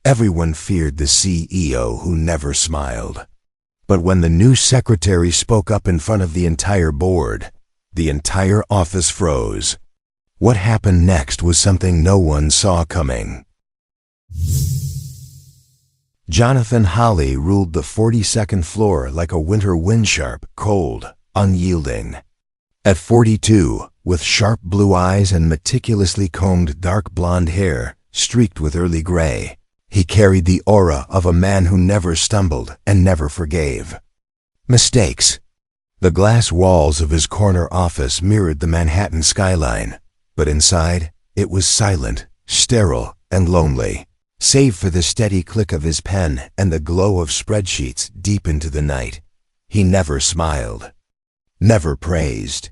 Everyone feared the CEO who never smiled. But when the new secretary spoke up in front of the entire board, the entire office froze. What happened next was something no one saw coming. Jonathan Holly ruled the 42nd floor like a winter wind, sharp, cold, unyielding. At 42, with sharp blue eyes and meticulously combed dark blonde hair streaked with early gray, he carried the aura of a man who never stumbled and never forgave mistakes. The glass walls of his corner office mirrored the Manhattan skyline, but inside it was silent, sterile, and lonely, save for the steady click of his pen and the glow of spreadsheets deep into the night. He never smiled, never praised.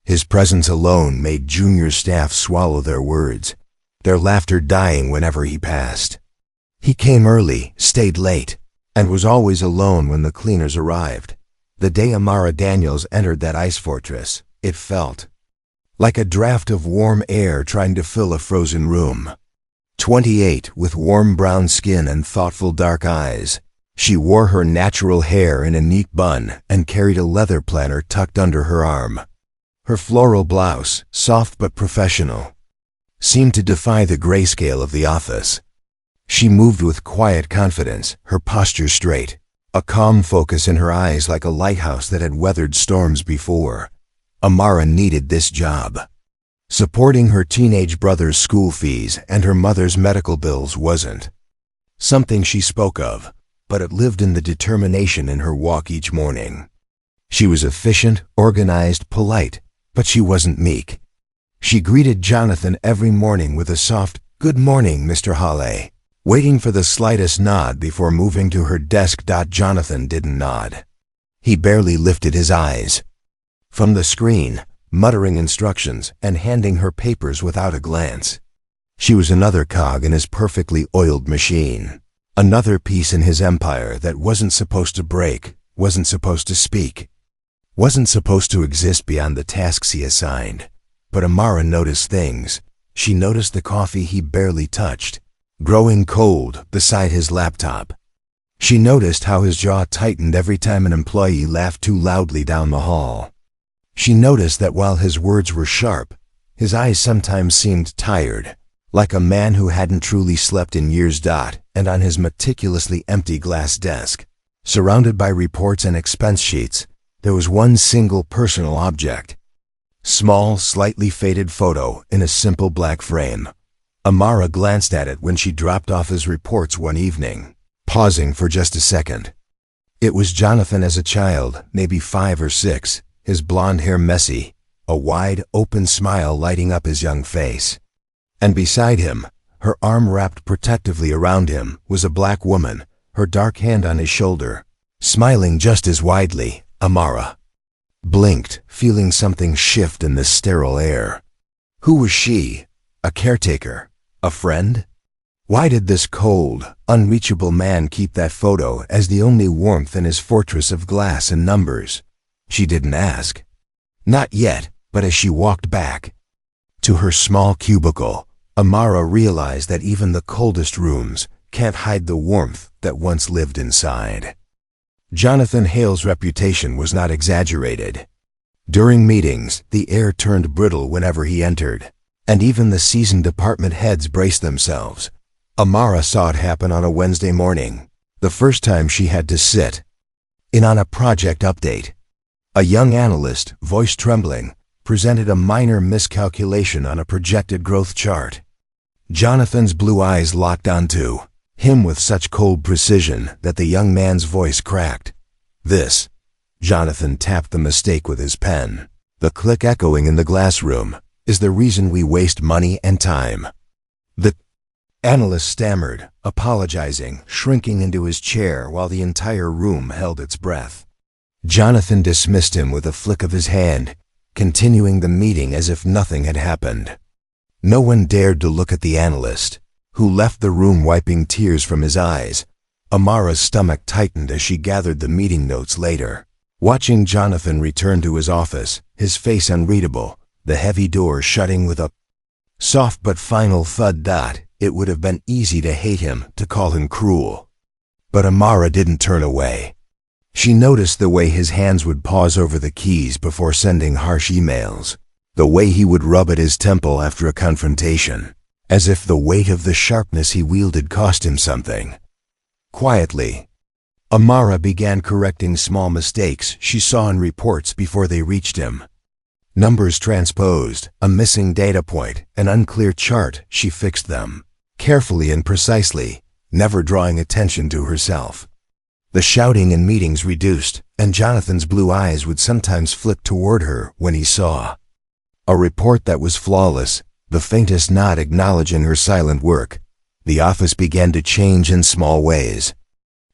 His presence alone made junior staff swallow their words, their laughter dying whenever he passed. He came early, stayed late, and was always alone when the cleaners arrived. The day Amara Daniels entered that ice fortress, it felt like a draft of warm air trying to fill a frozen room. 28, with warm brown skin and thoughtful dark eyes, she wore her natural hair in a neat bun and carried a leather planner tucked under her arm. Her floral blouse, soft but professional, seemed to defy the grayscale of the office. She moved with quiet confidence, her posture straight, a calm focus in her eyes like a lighthouse that had weathered storms before. Amara needed this job. Supporting her teenage brother's school fees and her mother's medical bills wasn't something she spoke of, but it lived in the determination in her walk each morning. She was efficient, organized, polite, but she wasn't meek. She greeted Jonathan every morning with a soft, "Good morning, Mr. Holly," waiting for the slightest nod before moving to her desk. Jonathan didn't nod. He barely lifted his eyes from the screen, muttering instructions and handing her papers without a glance. She was another cog in his perfectly oiled machine, another piece in his empire that wasn't supposed to break, wasn't supposed to speak, wasn't supposed to exist beyond the tasks he assigned. But Amara noticed things. She noticed the coffee he barely touched, growing cold beside his laptop. She noticed how his jaw tightened every time an employee laughed too loudly down the hall. She noticed that while his words were sharp, his eyes sometimes seemed tired, like a man who hadn't truly slept in years. And on his meticulously empty glass desk, surrounded by reports and expense sheets, there was one single personal object. Small, slightly faded photo in a simple black frame. Amara glanced at it when she dropped off his reports one evening, pausing for just a second. It was Jonathan as a child, maybe 5 or 6, his blonde hair messy, a wide, open smile lighting up his young face. And beside him, her arm wrapped protectively around him, was a black woman, her dark hand on his shoulder, smiling just as widely. Amara blinked, feeling something shift in the sterile air. Who was she? A caretaker? A friend? Why did this cold, unreachable man keep that photo as the only warmth in his fortress of glass and numbers? She didn't ask. Not yet, but as she walked back to her small cubicle, Amara realized that even the coldest rooms can't hide the warmth that once lived inside. Jonathan Hale's reputation was not exaggerated. During meetings, the air turned brittle whenever he entered, and even the seasoned department heads braced themselves. Amara saw it happen on a Wednesday morning, the first time she had to sit in on a project update. A young analyst, voice trembling, presented a minor miscalculation on a projected growth chart. Jonathan's blue eyes locked onto him with such cold precision that the young man's voice cracked. "This." Jonathan tapped the mistake with his pen. The click echoing in the glass room, "is the reason we waste money and time." The analyst stammered, apologizing, shrinking into his chair while the entire room held its breath. Jonathan dismissed him with a flick of his hand, continuing the meeting as if nothing had happened. No one dared to look at the analyst, who left the room wiping tears from his eyes. Amara's stomach tightened as she gathered the meeting notes later. Watching Jonathan return to his office, his face unreadable, the heavy door shutting with a soft but final thud. it would have been easy to hate him, to call him cruel. But Amara didn't turn away. She noticed the way his hands would pause over the keys before sending harsh emails, the way he would rub at his temple after a confrontation, as if the weight of the sharpness he wielded cost him something. Quietly, Amara began correcting small mistakes she saw in reports before they reached him. Numbers transposed, a missing data point, an unclear chart, she fixed them, carefully and precisely, never drawing attention to herself. The shouting in meetings reduced, and Jonathan's blue eyes would sometimes flick toward her when he saw a report that was flawless, the faintest nod acknowledging her silent work. The office began to change in small ways.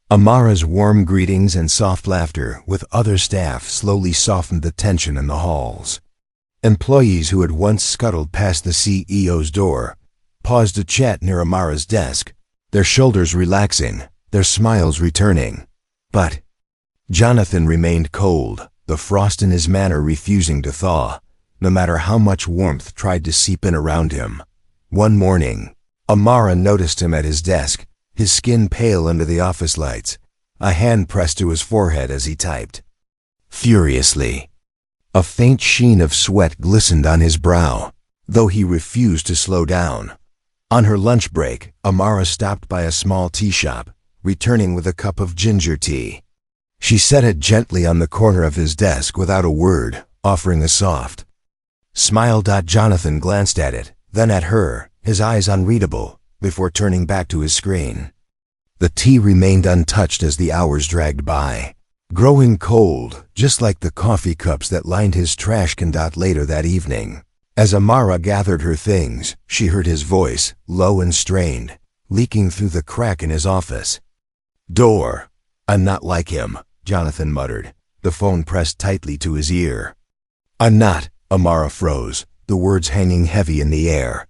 Amara's warm greetings and soft laughter with other staff slowly softened the tension in the halls. Employees who had once scuttled past the CEO's door paused to chat near Amara's desk, their shoulders relaxing, their smiles returning. But Jonathan remained cold, the frost in his manner refusing to thaw, no matter how much warmth tried to seep in around him. One morning, Amara noticed him at his desk, his skin pale under the office lights, a hand pressed to his forehead as he typed. Furiously, a faint sheen of sweat glistened on his brow, though he refused to slow down. On her lunch break, Amara stopped by a small tea shop, returning with a cup of ginger tea. She set it gently on the corner of his desk without a word, offering a soft smile. Jonathan glanced at it, then at her, his eyes unreadable, before turning back to his screen. The tea remained untouched as the hours dragged by, growing cold, just like the coffee cups that lined his trash can. Later that evening, as Amara gathered her things, she heard his voice, low and strained, leaking through the crack in his office. Door. I'm not like him, Jonathan muttered, the phone pressed tightly to his ear. I'm not. Amara froze, the words hanging heavy in the air.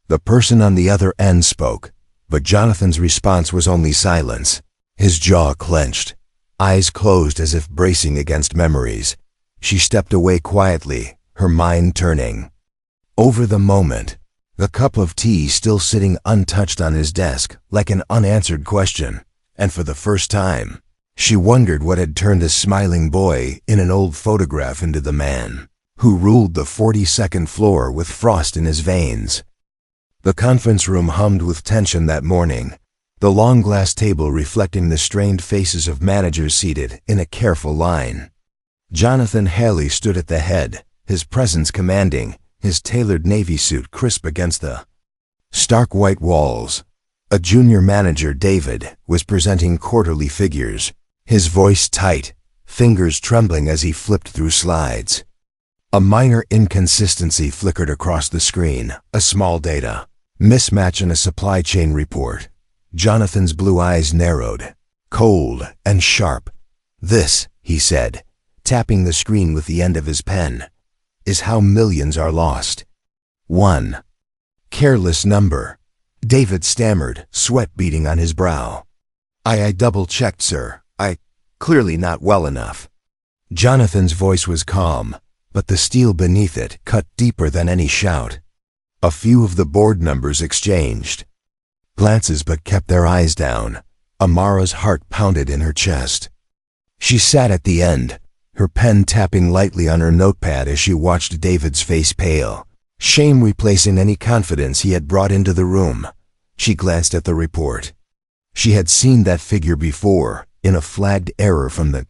The person on the other end spoke, but Jonathan's response was only silence. His jaw clenched, eyes closed as if bracing against memories. She stepped away quietly, her mind turning over the moment, the cup of tea still sitting untouched on his desk like an unanswered question, and for the first time, she wondered what had turned a smiling boy in an old photograph into the man who ruled the 42nd floor with frost in his veins. The conference room hummed with tension that morning, the long glass table reflecting the strained faces of managers seated in a careful line. Jonathan Haley stood at the head, his presence commanding, his tailored navy suit crisp against the stark white walls. A junior manager, David, was presenting quarterly figures, his voice tight, fingers trembling as he flipped through slides. A minor inconsistency flickered across the screen, a small data mismatch in a supply chain report. Jonathan's blue eyes narrowed, cold and sharp. This, he said, tapping the screen with the end of his pen, is how millions are lost. 1. Careless number. David stammered, sweat beading on his brow. I double-checked, sir. Clearly not well enough. Jonathan's voice was calm, but the steel beneath it cut deeper than any shout. A few of the board numbers exchanged glances but kept their eyes down. Amara's heart pounded in her chest. She sat at the end, her pen tapping lightly on her notepad as she watched David's face pale, shame replacing any confidence he had brought into the room. She glanced at the report. She had seen that figure before, in a flagged error from the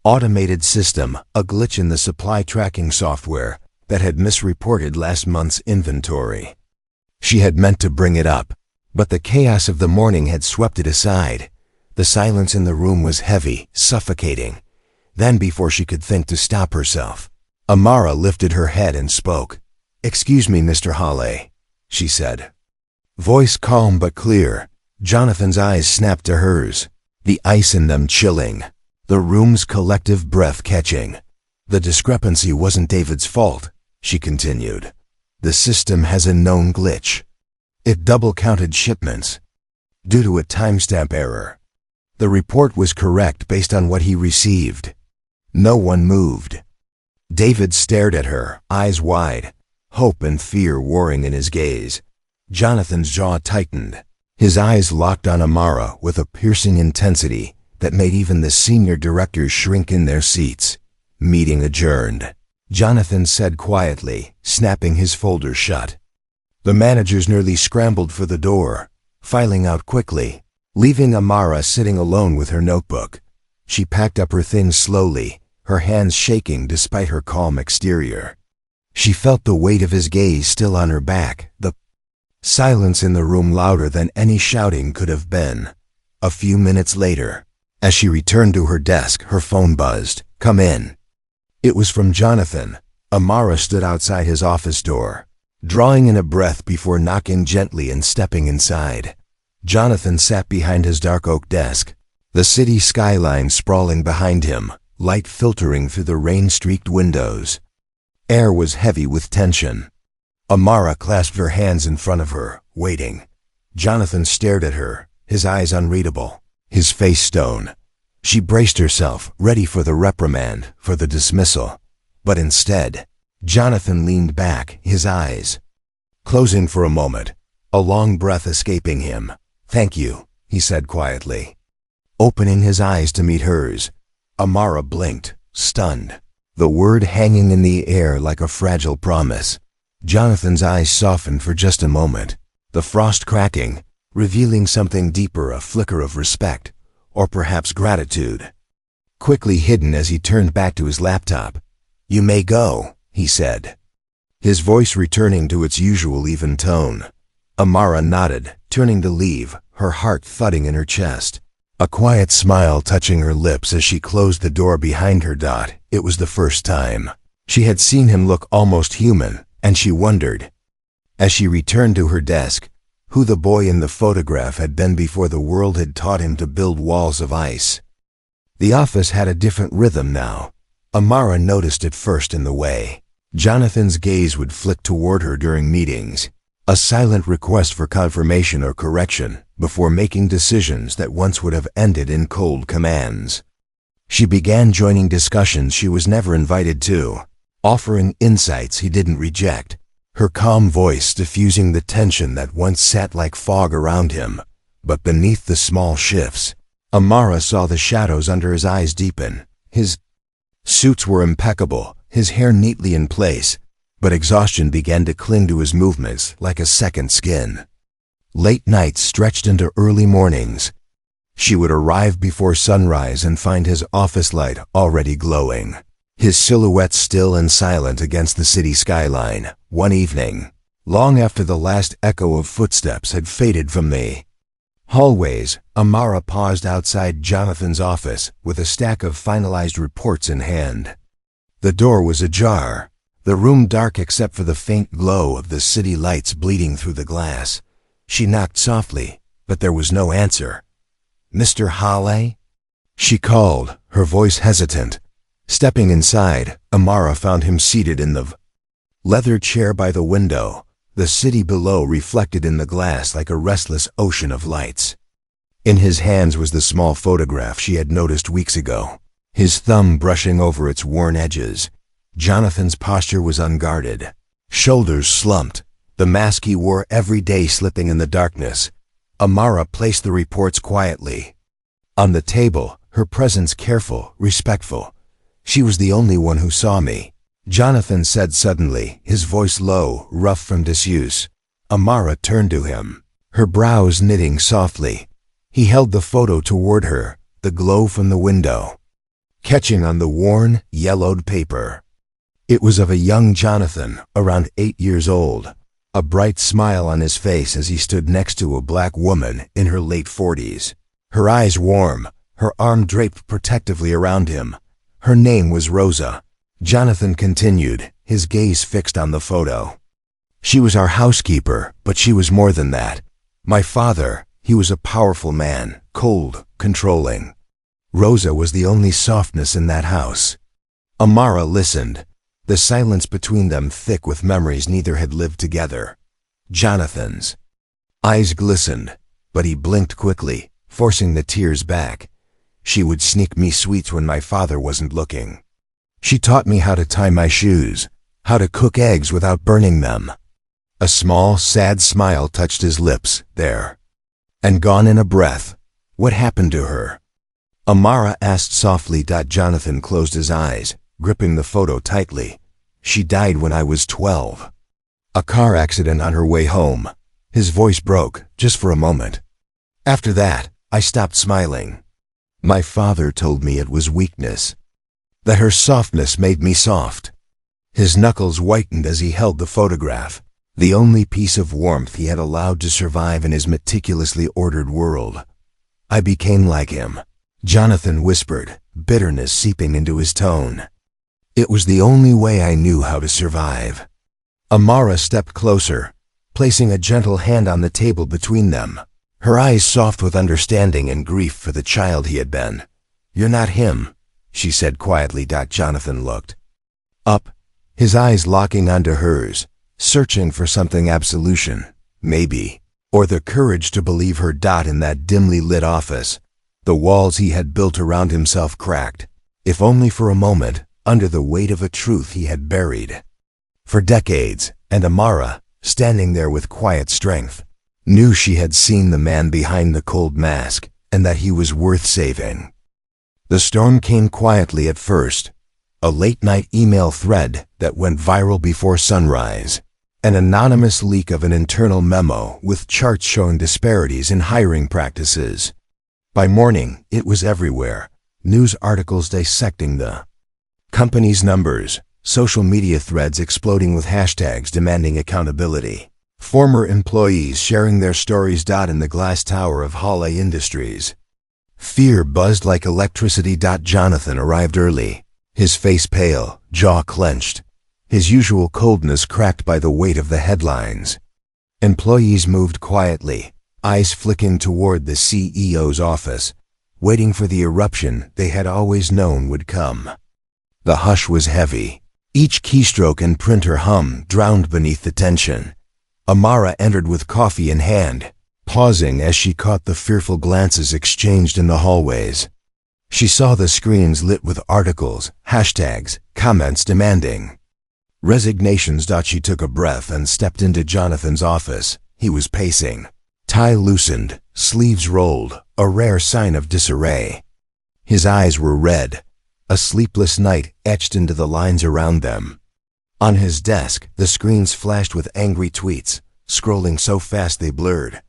automated system, a glitch in the supply tracking software that had misreported last month's inventory. She had meant to bring it up, but the chaos of the morning had swept it aside. The silence in the room was heavy, suffocating. Then, before she could think to stop herself, Amara lifted her head and spoke. "Excuse me, Mr. Hawley," she said. Voice calm but clear. Jonathan's eyes snapped to hers, the ice in them chilling, the room's collective breath catching. "The discrepancy wasn't David's fault," she continued. "The system has a known glitch. It double-counted shipments due to a timestamp error. The report was correct based on what he received." No one moved. David stared at her, eyes wide, hope and fear warring in his gaze. Jonathan's jaw tightened. His eyes locked on Amara with a piercing intensity that made even the senior directors shrink in their seats. Meeting adjourned, Jonathan said quietly, snapping his folder shut. The managers nearly scrambled for the door, filing out quickly, leaving Amara sitting alone with her notebook. She packed up her things slowly, her hands shaking despite her calm exterior. She felt the weight of his gaze still on her back, the silence in the room louder than any shouting could have been. A few minutes later, as she returned to her desk, her phone buzzed. "Come in." It was from Jonathan. Amara stood outside his office door, drawing in a breath before knocking gently and stepping inside. Jonathan sat behind his dark oak desk, the city skyline sprawling behind him, light filtering through the rain-streaked windows. Air was heavy with tension. Amara clasped her hands in front of her, waiting. Jonathan stared at her, his eyes unreadable, his face stone. She braced herself, ready for the reprimand, for the dismissal. But instead, Jonathan leaned back, his eyes closing for a moment, a long breath escaping him. "Thank you," he said quietly. Opening his eyes to meet hers, Amara blinked, stunned, the word hanging in the air like a fragile promise. Jonathan's eyes softened for just a moment, the frost cracking, revealing something deeper, a flicker of respect, or perhaps gratitude, quickly hidden as he turned back to his laptop. "You may go," he said, his voice returning to its usual even tone. Amara nodded, turning to leave, her heart thudding in her chest. A quiet smile touching her lips as she closed the door behind her. It was the first time she had seen him look almost human, and she wondered, as she returned to her desk, who the boy in the photograph had been before the world had taught him to build walls of ice. The office had a different rhythm now. Amara noticed it first in the way Jonathan's gaze would flick toward her during meetings, a silent request for confirmation or correction before making decisions that once would have ended in cold commands. She began joining discussions she was never invited to, offering insights he didn't reject, her calm voice diffusing the tension that once sat like fog around him. But beneath the small shifts, Amara saw the shadows under his eyes deepen. His suits were impeccable, his hair neatly in place, but exhaustion began to cling to his movements like a second skin. Late nights stretched into early mornings. She would arrive before sunrise and find his office light already glowing, his silhouette still and silent against the city skyline. One evening, long after the last echo of footsteps had faded from the hallways, Amara paused outside Jonathan's office with a stack of finalized reports in hand. The door was ajar, the room dark except for the faint glow of the city lights bleeding through the glass. She knocked softly, but there was no answer. "Mr. Hale?" she called, her voice hesitant. Stepping inside, Amara found him seated in the leather chair by the window, the city below reflected in the glass like a restless ocean of lights. In his hands was the small photograph she had noticed weeks ago, his thumb brushing over its worn edges. Jonathan's posture was unguarded, shoulders slumped, the mask he wore every day slipping in the darkness. Amara placed the reports quietly on the table, her presence careful, respectful. "She was the only one who saw me," Jonathan said suddenly, his voice low, rough from disuse. Amara turned to him, her brows knitting softly. He held the photo toward her, the glow from the window catching on the worn, yellowed paper. It was of a young Jonathan, around 8 years old, a bright smile on his face as he stood next to a black woman in her late 40s, her eyes warm, her arm draped protectively around him. Her name was Rosa. Jonathan continued, his gaze fixed on the photo. "She was our housekeeper, but she was more than that. My father, he was a powerful man, cold, controlling. Rosa was the only softness in that house." Amara listened, the silence between them thick with memories neither had lived together. Jonathan's eyes glistened, but he blinked quickly, forcing the tears back. "She would sneak me sweets when my father wasn't looking. She taught me how to tie my shoes, how to cook eggs without burning them." A small, sad smile touched his lips, there. And gone in a breath. What happened to her? Amara asked softly. Jonathan closed his eyes, gripping the photo tightly. She died when I was 12. A car accident on her way home. His voice broke, just for a moment. After that, I stopped smiling. My father told me it was weakness. That her softness made me soft. His knuckles whitened as he held the photograph, the only piece of warmth he had allowed to survive in his meticulously ordered world. I became like him, Jonathan whispered, bitterness seeping into his tone. It was the only way I knew how to survive. Amara stepped closer, placing a gentle hand on the table between them, her eyes soft with understanding and grief for the child he had been. You're not him, she said quietly. Jonathan looked up, his eyes locking onto hers, searching for something absolution, maybe, or the courage to believe her. In that dimly lit office, the walls he had built around himself cracked, if only for a moment, under the weight of a truth he had buried for decades, and Amara, standing there with quiet strength, knew she had seen the man behind the cold mask, and that he was worth saving. The storm came quietly at first, a late-night email thread that went viral before sunrise, an anonymous leak of an internal memo with charts showing disparities in hiring practices. By morning, it was everywhere, news articles dissecting the company's numbers, social media threads exploding with hashtags demanding accountability, former employees sharing their stories. In the glass tower of Hawley Industries, fear buzzed like electricity. Jonathan arrived early, his face pale, jaw clenched, his usual coldness cracked by the weight of the headlines. Employees moved quietly, eyes flicking toward the CEO's office, waiting for the eruption they had always known would come. The hush was heavy. Each keystroke and printer hum drowned beneath the tension. Amara entered with coffee in hand, pausing as she caught the fearful glances exchanged in the hallways. She saw the screens lit with articles, hashtags, comments demanding resignations. She took a breath and stepped into Jonathan's office. He was pacing, tie loosened, sleeves rolled, a rare sign of disarray. His eyes were red, a sleepless night etched into the lines around them. On his desk, the screens flashed with angry tweets, scrolling so fast they blurred.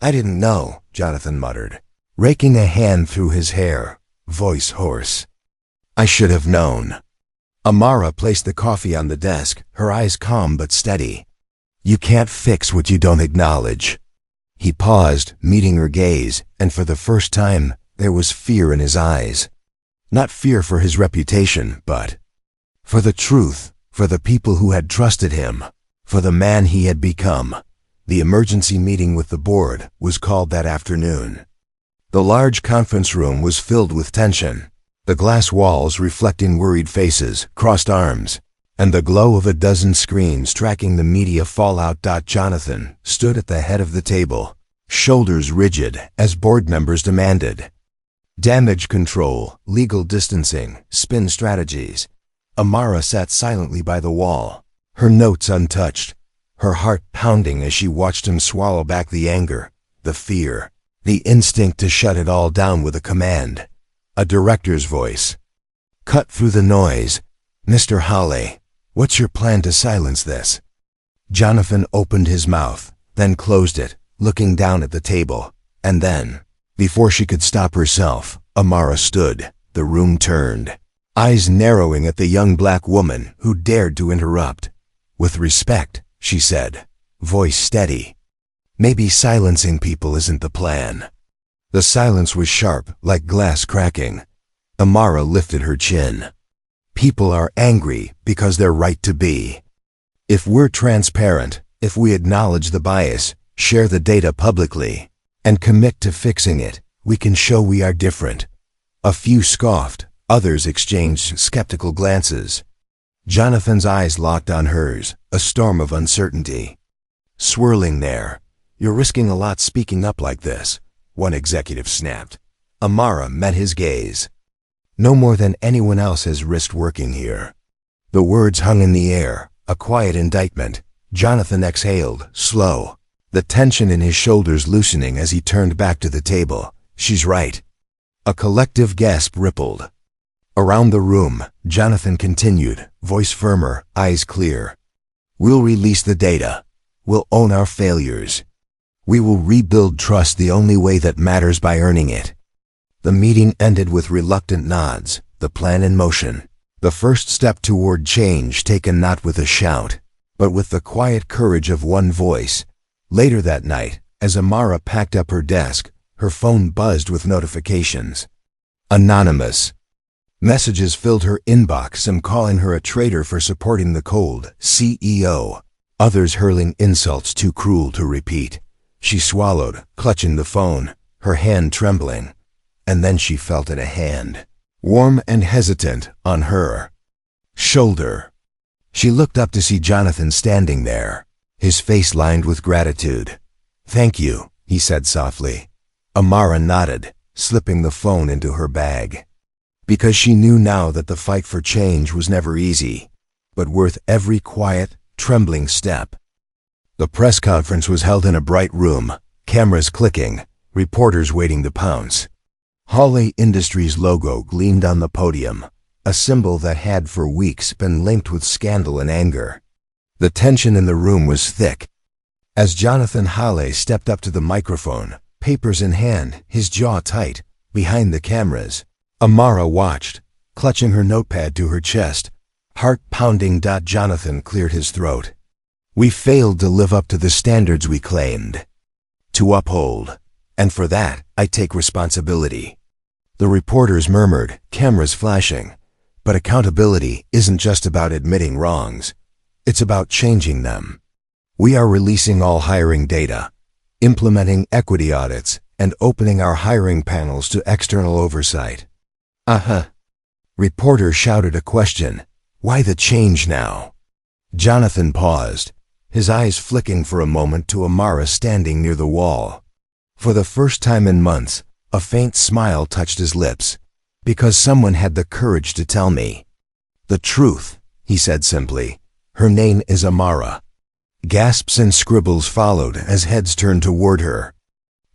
I didn't know, Jonathan muttered, raking a hand through his hair, voice hoarse. I should have known. Amara placed the coffee on the desk, her eyes calm but steady. You can't fix what you don't acknowledge. He paused, meeting her gaze, and for the first time, there was fear in his eyes. Not fear for his reputation, but for the truth, for the people who had trusted him, for the man he had become. The emergency meeting with the board was called that afternoon. The large conference room was filled with tension, the glass walls reflecting worried faces, crossed arms, and the glow of a dozen screens tracking the media fallout. Jonathan stood at the head of the table, shoulders rigid as board members demanded damage control, legal distancing, spin strategies. Amara sat silently by the wall, her notes untouched, her heart pounding as she watched him swallow back the anger, the fear, the instinct to shut it all down with a command. A director's voice. Cut through the noise. Mr. Hawley, what's your plan to silence this? Jonathan opened his mouth, then closed it, looking down at the table, and then, before she could stop herself, Amara stood, the room turned, eyes narrowing at the young black woman who dared to interrupt. With respect, she said, voice steady. Maybe silencing people isn't the plan. The silence was sharp, like glass cracking. Amara lifted her chin. People are angry because they're right to be. If we're transparent, if we acknowledge the bias, share the data publicly, and commit to fixing it, we can show we are different. A few scoffed, others exchanged skeptical glances. Jonathan's eyes locked on hers, a storm of uncertainty. Swirling there. You're risking a lot speaking up like this, one executive snapped. Amara met his gaze. No more than anyone else has risked working here. The words hung in the air, a quiet indictment, Jonathan exhaled, slow, the tension in his shoulders loosening as he turned back to the table. She's right. A collective gasp rippled. Around the room, Jonathan continued, voice firmer, eyes clear. We'll release the data. We'll own our failures. We will rebuild trust the only way that matters, by earning it. The meeting ended with reluctant nods, the plan in motion. The first step toward change taken not with a shout, but with the quiet courage of one voice. Later that night, as Amara packed up her desk, her phone buzzed with notifications. Anonymous. Messages filled her inbox, some calling her a traitor for supporting the cold CEO, others hurling insults too cruel to repeat. She swallowed, clutching the phone, her hand trembling. And then she felt it, a hand, warm and hesitant, on her shoulder. She looked up to see Jonathan standing there, his face lined with gratitude. "Thank you," he said softly. Amara nodded, slipping the phone into her bag. Because she knew now that the fight for change was never easy, but worth every quiet, trembling step. The press conference was held in a bright room, cameras clicking, reporters waiting to pounce. Hawley Industries logo gleamed on the podium, a symbol that had for weeks been linked with scandal and anger. The tension in the room was thick. As Jonathan Hawley stepped up to the microphone, papers in hand, his jaw tight, behind the cameras, Amara watched, clutching her notepad to her chest, heart pounding. Jonathan cleared his throat. "We failed to live up to the standards we claimed to uphold, and for that, I take responsibility." The reporters murmured, cameras flashing. But accountability isn't just about admitting wrongs. It's about changing them. "We are releasing all hiring data, implementing equity audits, and opening our hiring panels to external oversight." Reporter shouted a question. "Why the change now?" Jonathan paused, his eyes flicking for a moment to Amara standing near the wall. For the first time in months, a faint smile touched his lips. "Because someone had the courage to tell me the truth," he said simply. "Her name is Amara." Gasps and scribbles followed as heads turned toward her.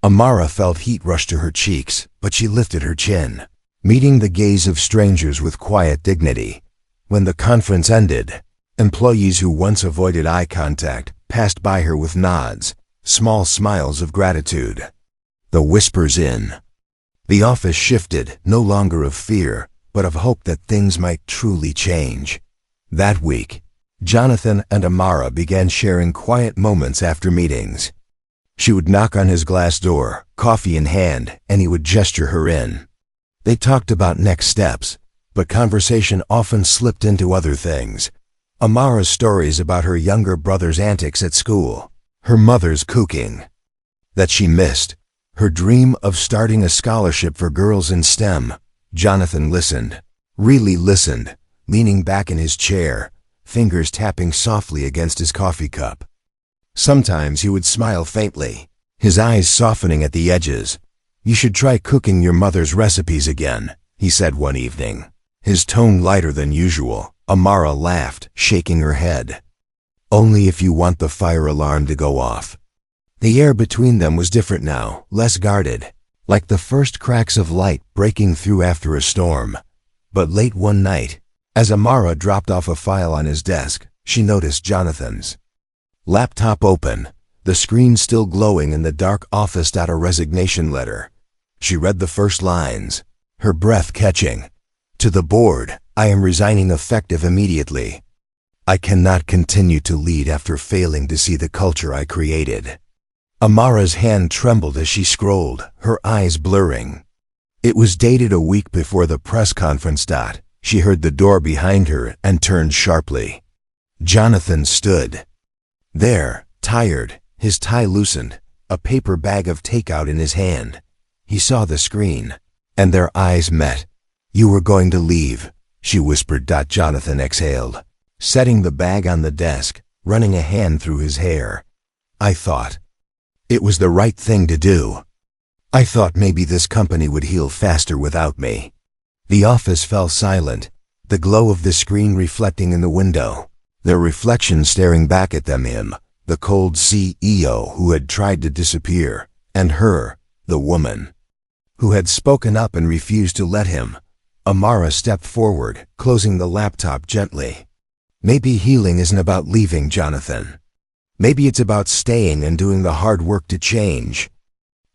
Amara felt heat rush to her cheeks, but she lifted her chin, meeting the gaze of strangers with quiet dignity. When the conference ended, employees who once avoided eye contact passed by her with nods, small smiles of gratitude. The whispers in the office shifted, no longer of fear, but of hope that things might truly change. That week, Jonathan and Amara began sharing quiet moments after meetings. She would knock on his glass door, coffee in hand, and he would gesture her in. They talked about next steps, but conversation often slipped into other things. Amara's stories about her younger brother's antics at school, her mother's cooking that she missed, her dream of starting a scholarship for girls in STEM. Jonathan listened, really listened, leaning back in his chair, fingers tapping softly against his coffee cup. Sometimes he would smile faintly, his eyes softening at the edges. "You should try cooking your mother's recipes again," he said one evening, his tone lighter than usual. Amara laughed, shaking her head. "Only if you want the fire alarm to go off." The air between them was different now, less guarded, like the first cracks of light breaking through after a storm. But late one night, as Amara dropped off a file on his desk, she noticed Jonathan's laptop open, the screen still glowing in the dark office. A resignation letter. She read the first lines, her breath catching. "To the board, I am resigning effective immediately. I cannot continue to lead after failing to see the culture I created." Amara's hand trembled as she scrolled, her eyes blurring. It was dated a week before the press conference. She heard the door behind her and turned sharply. Jonathan stood there, tired, his tie loosened, a paper bag of takeout in his hand. He saw the screen, and their eyes met. "You were going to leave," she whispered. Jonathan exhaled, setting the bag on the desk, running a hand through his hair. "I thought it was the right thing to do. I thought maybe this company would heal faster without me." The office fell silent, the glow of the screen reflecting in the window. their reflection staring back at them, him, the cold CEO who had tried to disappear, and her, the woman, who had spoken up and refused to let him. Amara stepped forward, closing the laptop gently. Maybe healing isn't about leaving, Jonathan. Maybe it's about staying and doing the hard work to change.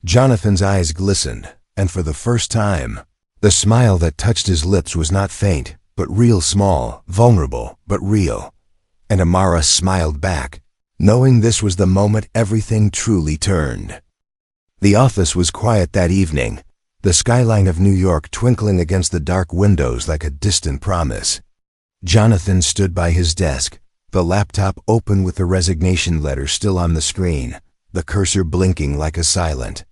Jonathan's eyes glistened, and for the first time, the smile that touched his lips was not faint, but real, small, vulnerable, but real. And Amara smiled back, knowing this was the moment everything truly turned. The office was quiet that evening, the skyline of New York twinkling against the dark windows like a distant promise. Jonathan stood by his desk, the laptop open with the resignation letter still on the screen, the cursor blinking like a silent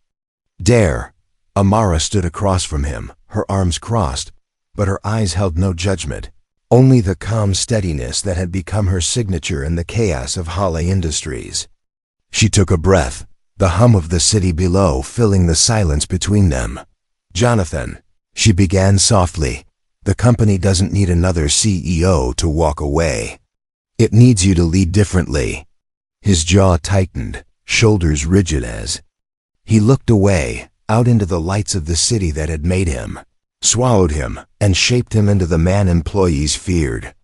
dare. Amara stood across from him, her arms crossed, but her eyes held no judgment, only the calm steadiness that had become her signature in the chaos of Hale Industries. She took a breath, the hum of the city below filling the silence between them. Jonathan, she began softly, the company doesn't need another CEO to walk away. It needs you to lead differently. His jaw tightened, shoulders rigid as he looked away, out into the lights of the city that had made him, swallowed him, and shaped him into the man employees feared.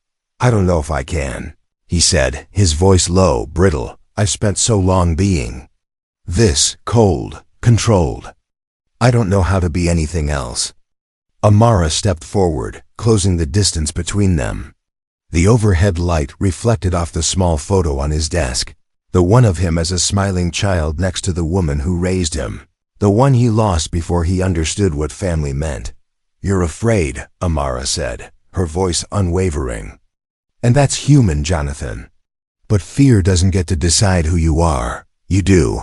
I don't know if I can, he said, his voice low, brittle. I've spent so long being this, cold, controlled. I don't know how to be anything else. Amara stepped forward, closing the distance between them. The overhead light reflected off the small photo on his desk, the one of him as a smiling child next to the woman who raised him, the one he lost before he understood what family meant. You're afraid, Amara said, her voice unwavering. And that's human, Jonathan. But fear doesn't get to decide who you are. You do.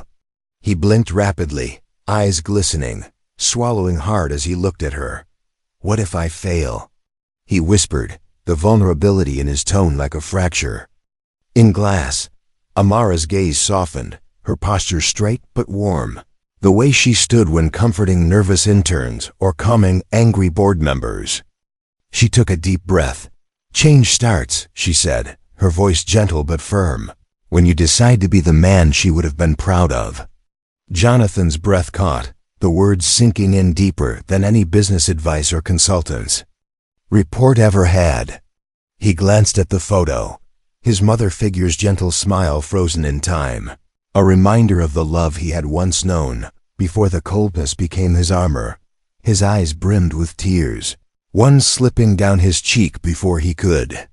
He blinked rapidly, eyes glistening, swallowing hard as he looked at her. What if I fail? He whispered, the vulnerability in his tone like a fracture. In glass. Amara's gaze softened, her posture straight but warm, the way she stood when comforting nervous interns or calming angry board members. She took a deep breath. Change starts, she said, her voice gentle but firm, when you decide to be the man she would have been proud of. Jonathan's breath caught, the words sinking in deeper than any business advice or consultant's report ever had. He glanced at the photo, his mother figure's gentle smile frozen in time, a reminder of the love he had once known, before the coldness became his armor. His eyes brimmed with tears, one slipping down his cheek before he could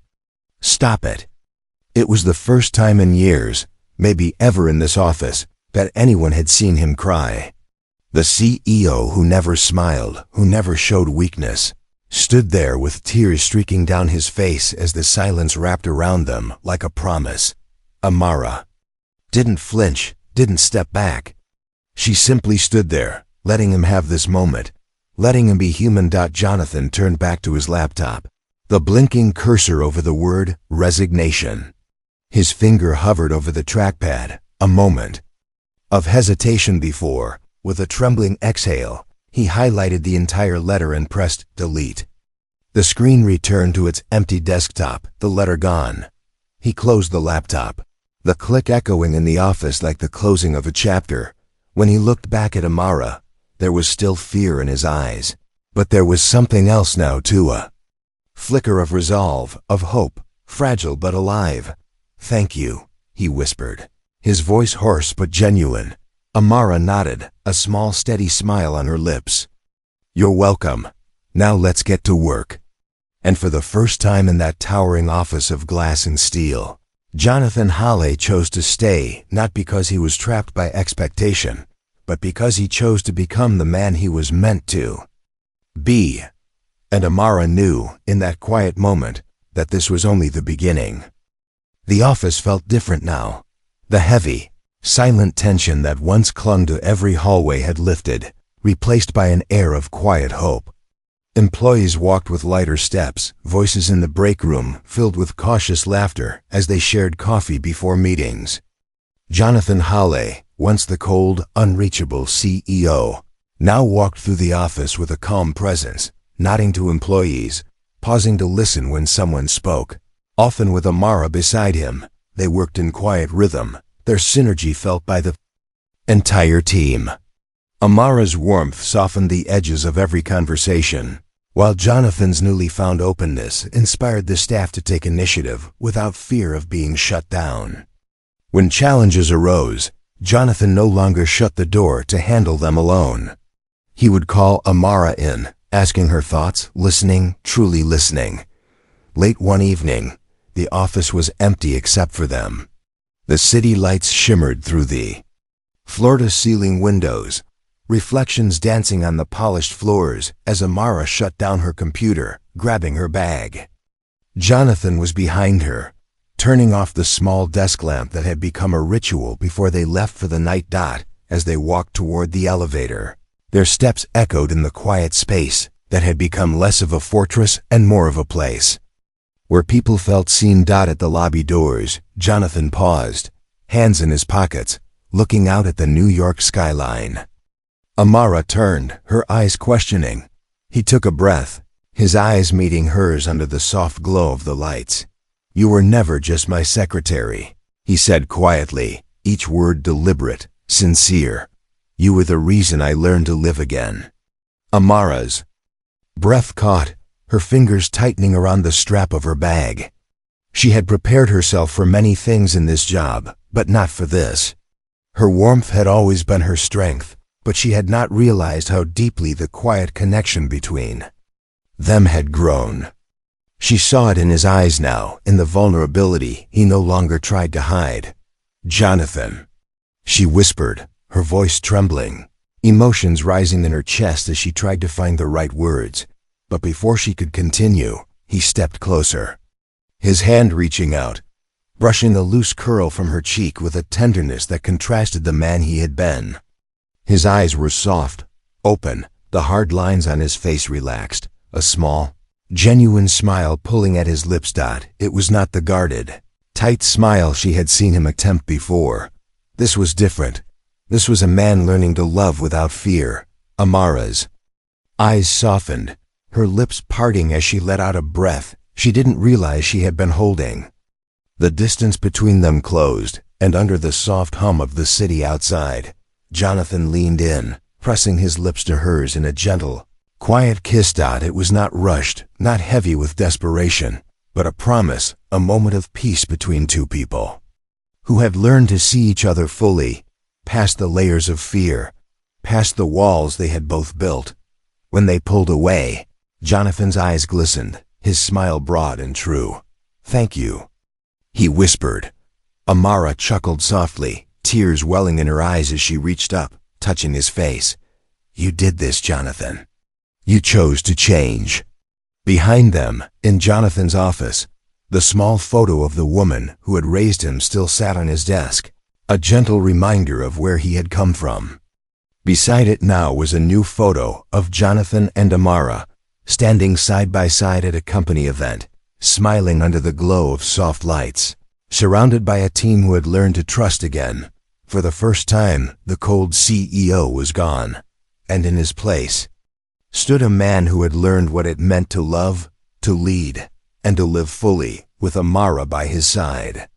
stop it. It was the first time in years, maybe ever in this office, that anyone had seen him cry. The CEO who never smiled, who never showed weakness, stood there with tears streaking down his face as the silence wrapped around them like a promise. Amara didn't flinch, didn't step back. She simply stood there, letting him have this moment, letting him be human. Jonathan turned back to his laptop, the blinking cursor over the word resignation. His finger hovered over the trackpad, a moment of hesitation before, with a trembling exhale, he highlighted the entire letter and pressed delete. The screen returned to its empty desktop, the letter gone. He closed the laptop, the click echoing in the office like the closing of a chapter. When he looked back at Amara, there was still fear in his eyes, but there was something else now too, a flicker of resolve, of hope, fragile but alive. Thank you, he whispered, his voice hoarse but genuine. Amara nodded, a small steady smile on her lips. You're welcome. Now let's get to work. And for the first time in that towering office of glass and steel, Jonathan Hale chose to stay, not because he was trapped by expectation, but because he chose to become the man he was meant to be. And Amara knew, in that quiet moment, that this was only the beginning. The office felt different now. The heavy, silent tension that once clung to every hallway had lifted, replaced by an air of quiet hope. Employees walked with lighter steps, voices in the break room filled with cautious laughter as they shared coffee before meetings. Jonathan Hale, once the cold, unreachable CEO, now walked through the office with a calm presence, nodding to employees, pausing to listen when someone spoke. Often with Amara beside him, they worked in quiet rhythm, their synergy felt by the entire team. Amara's warmth softened the edges of every conversation, while Jonathan's newly found openness inspired the staff to take initiative without fear of being shut down. When challenges arose, Jonathan no longer shut the door to handle them alone. He would call Amara in, asking her thoughts, listening, truly listening. Late one evening, the office was empty except for them. The city lights shimmered through the floor-to-ceiling windows, reflections dancing on the polished floors as Amara shut down her computer, grabbing her bag. Jonathan was behind her, turning off the small desk lamp that had become a ritual before they left for the night. As they walked toward the elevator, their steps echoed in the quiet space that had become less of a fortress and more of a place where people felt seen. At the lobby doors, Jonathan paused, hands in his pockets, looking out at the New York skyline. Amara turned, her eyes questioning. He took a breath, his eyes meeting hers under the soft glow of the lights. "You were never just my secretary," he said quietly, each word deliberate, sincere. "You were the reason I learned to live again." Amara's breath caught, her fingers tightening around the strap of her bag. She had prepared herself for many things in this job, but not for this. Her warmth had always been her strength, but she had not realized how deeply the quiet connection between them had grown. She saw it in his eyes now, in the vulnerability he no longer tried to hide. "Jonathan," she whispered, her voice trembling, emotions rising in her chest as she tried to find the right words. But before she could continue, he stepped closer, his hand reaching out, brushing a loose curl from her cheek with a tenderness that contrasted the man he had been. His eyes were soft, open, the hard lines on his face relaxed, a small, genuine smile pulling at his lips. It was not the guarded, tight smile she had seen him attempt before. This was different. This was a man learning to love without fear. Amara's eyes softened, her lips parting as she let out a breath she didn't realize she had been holding. The distance between them closed, and under the soft hum of the city outside, Jonathan leaned in, pressing his lips to hers in a gentle, quiet kiss. It was not rushed, not heavy with desperation, but a promise, a moment of peace between two people who had learned to see each other fully, past the layers of fear, past the walls they had both built. When they pulled away, Jonathan's eyes glistened, his smile broad and true. "Thank you," he whispered. Amara chuckled softly, tears welling in her eyes as she reached up, touching his face. "You did this, Jonathan. You chose to change." Behind them, in Jonathan's office, the small photo of the woman who had raised him still sat on his desk, a gentle reminder of where he had come from. Beside it now was a new photo of Jonathan and Amara, standing side by side at a company event, smiling under the glow of soft lights, surrounded by a team who had learned to trust again. For the first time, the cold CEO was gone, and in his place stood a man who had learned what it meant to love, to lead, and to live fully, with Amara by his side.